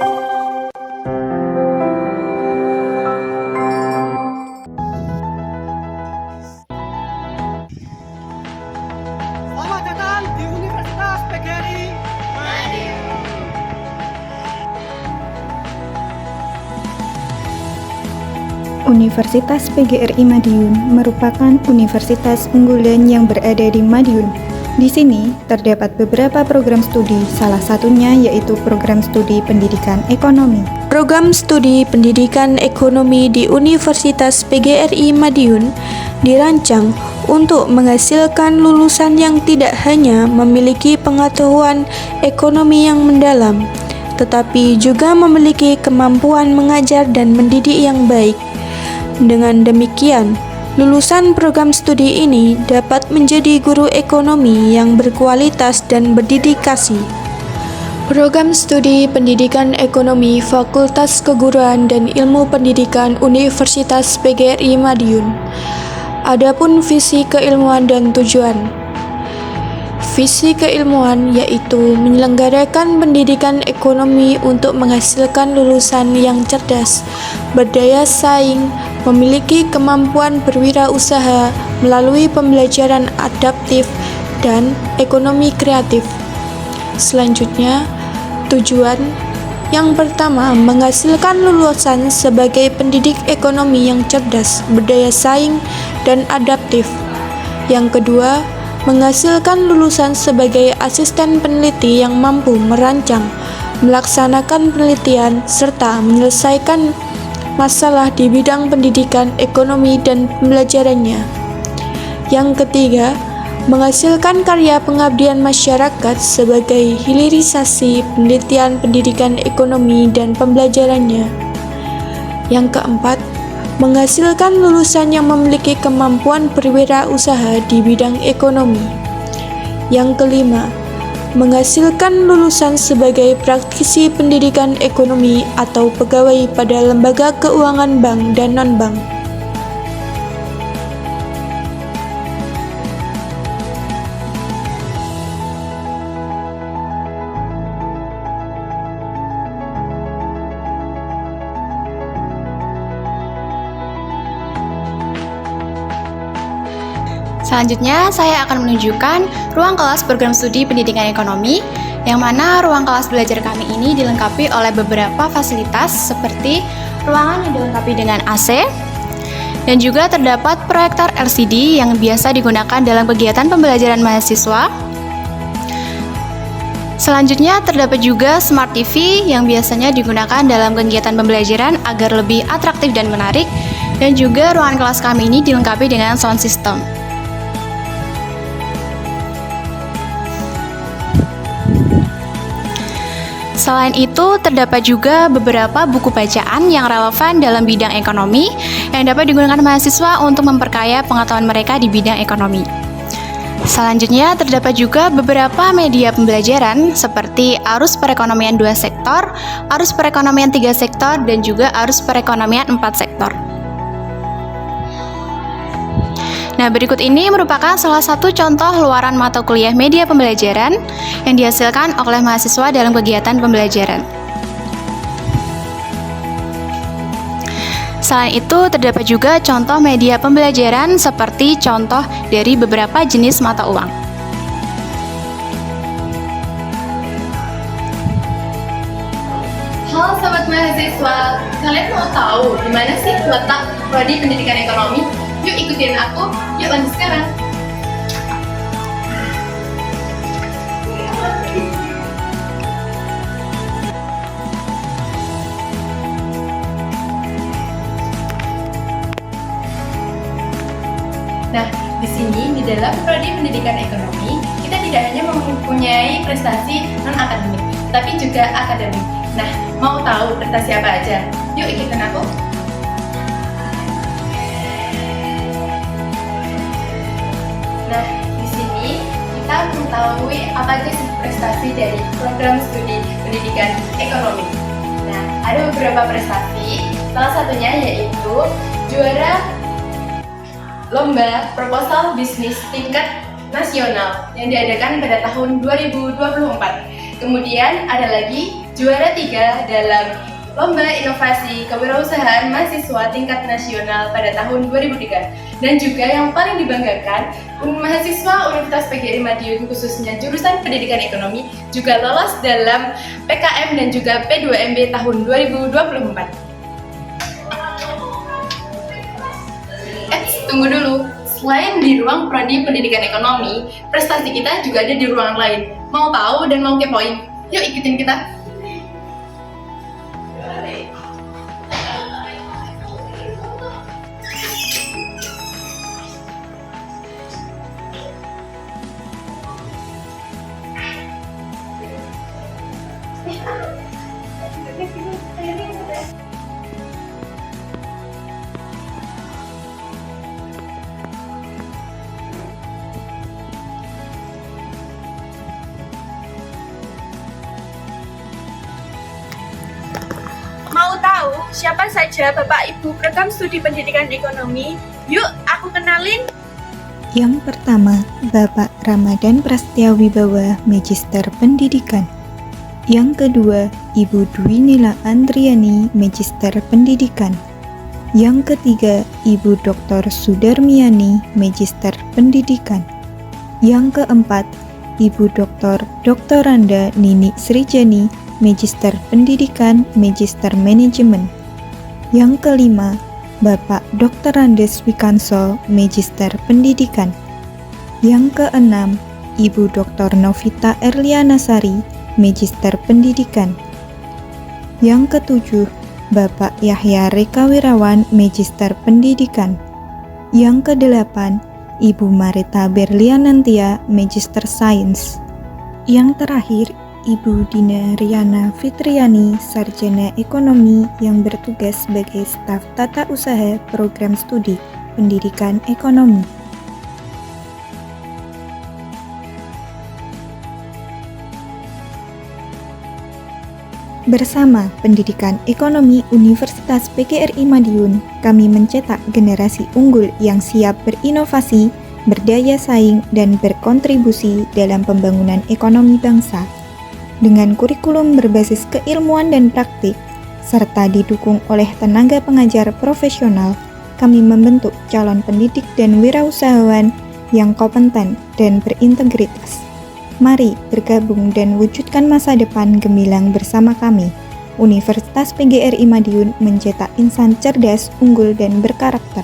Selamat datang di Universitas PGRI Universitas PGRI Madiun merupakan universitas unggulan yang berada di Madiun. Di sini terdapat beberapa program studi, salah satunya yaitu program studi pendidikan ekonomi. Program studi pendidikan ekonomi di Universitas PGRI Madiun dirancang untuk menghasilkan lulusan yang tidak hanya memiliki pengetahuan ekonomi yang mendalam, tetapi juga memiliki kemampuan mengajar dan mendidik yang baik. Dengan demikian, lulusan program studi ini dapat menjadi guru ekonomi yang berkualitas dan berdedikasi. Program studi pendidikan ekonomi Fakultas Keguruan dan Ilmu Pendidikan Universitas PGRI Madiun. Adapun visi keilmuan dan tujuan. Visi keilmuan yaitu menyelenggarakan pendidikan ekonomi untuk menghasilkan lulusan yang cerdas, berdaya saing, memiliki kemampuan berwirausaha melalui pembelajaran adaptif dan ekonomi kreatif. Selanjutnya, tujuan yang pertama menghasilkan lulusan sebagai pendidik ekonomi yang cerdas, berdaya saing, dan adaptif. Yang kedua, menghasilkan lulusan sebagai asisten peneliti yang mampu merancang, melaksanakan penelitian, serta menyelesaikan masalah di bidang pendidikan, ekonomi, dan pembelajarannya. Yang ketiga, menghasilkan karya pengabdian masyarakat sebagai hilirisasi penelitian pendidikan ekonomi dan pembelajarannya. Yang keempat, menghasilkan lulusan yang memiliki kemampuan berwirausaha di bidang ekonomi. Yang kelima, menghasilkan lulusan sebagai praktisi pendidikan ekonomi atau pegawai pada lembaga keuangan bank dan non-bank. Selanjutnya, saya akan menunjukkan ruang kelas program studi pendidikan ekonomi, yang mana ruang kelas belajar kami ini dilengkapi oleh beberapa fasilitas seperti ruangan yang dilengkapi dengan AC, dan juga terdapat proyektor LCD yang biasa digunakan dalam kegiatan pembelajaran mahasiswa. Selanjutnya, terdapat juga Smart TV yang biasanya digunakan dalam kegiatan pembelajaran agar lebih atraktif dan menarik, dan juga ruangan kelas kami ini dilengkapi dengan sound system. Selain itu, terdapat juga beberapa buku bacaan yang relevan dalam bidang ekonomi yang dapat digunakan mahasiswa untuk memperkaya pengetahuan mereka di bidang ekonomi. Selanjutnya, terdapat juga beberapa media pembelajaran seperti arus perekonomian 2 sektor, arus perekonomian 3 sektor, dan juga arus perekonomian 4 sektor. Nah, berikut ini merupakan salah satu contoh luaran mata kuliah media pembelajaran yang dihasilkan oleh mahasiswa dalam kegiatan pembelajaran. Selain itu, terdapat juga contoh media pembelajaran seperti contoh dari beberapa jenis mata uang. Halo sobat mahasiswa, kalian mau tahu di mana sih letak prodi pendidikan ekonomi? Yuk ikutin aku, yuk lanjut sekarang. Nah, di sini di dalam prodi pendidikan ekonomi, kita tidak hanya mempunyai prestasi non-akademik, tapi juga akademik. Nah, mau tahu prestasi apa aja? Yuk ikutin aku. Nah, di sini kita mengetahui apa aja sih prestasi dari program studi pendidikan ekonomi. Nah, ada beberapa prestasi, salah satunya yaitu juara lomba proposal bisnis tingkat nasional yang diadakan pada tahun 2024. Kemudian ada lagi juara 3 dalam Lomba Inovasi Kewirausahaan Mahasiswa Tingkat Nasional pada tahun 2003. Dan juga yang paling dibanggakan, mahasiswa Universitas PGRI Madiun khususnya jurusan Pendidikan Ekonomi juga lolos dalam PKM dan juga P2MB tahun 2024. Tunggu dulu. Selain di ruang Prodi Pendidikan Ekonomi, prestasi kita juga ada di ruangan lain. Mau tahu dan mau kepoin? Yuk ikutin kita. Mau tahu siapa saja Bapak Ibu program studi pendidikan ekonomi? Yuk, aku kenalin. Yang pertama, Bapak Ramadan Prasetya Wibawa, Magister Pendidikan. Yang kedua, Ibu Dwi Nila Andriani, Magister Pendidikan. Yang ketiga, Ibu Dr. Sudarmiani, Magister Pendidikan. Yang keempat, Ibu Dr. Randa Nini Srijani, Magister Pendidikan, Magister Manajemen. Yang kelima, Bapak Dr. Andes Wikanso, Magister Pendidikan. Yang keenam, Ibu Dr. Novita Erlianasari, Magister Pendidikan. Yang ketujuh, Bapak Yahya Rekawirawan, Magister Pendidikan. Yang kedelapan, Ibu Marita Berlianantia, Magister Sains. Yang terakhir, Ibu Dina Riana Fitriani, Sarjana Ekonomi yang bertugas sebagai staf tata usaha program studi pendidikan ekonomi. Bersama Pendidikan Ekonomi Universitas PGRI Madiun, kami mencetak generasi unggul yang siap berinovasi, berdaya saing, dan berkontribusi dalam pembangunan ekonomi bangsa. Dengan kurikulum berbasis keilmuan dan praktik, serta didukung oleh tenaga pengajar profesional, kami membentuk calon pendidik dan wirausahawan yang kompeten dan berintegritas. Mari bergabung dan wujudkan masa depan gemilang bersama kami. Universitas PGRI Madiun mencetak insan cerdas, unggul, dan berkarakter.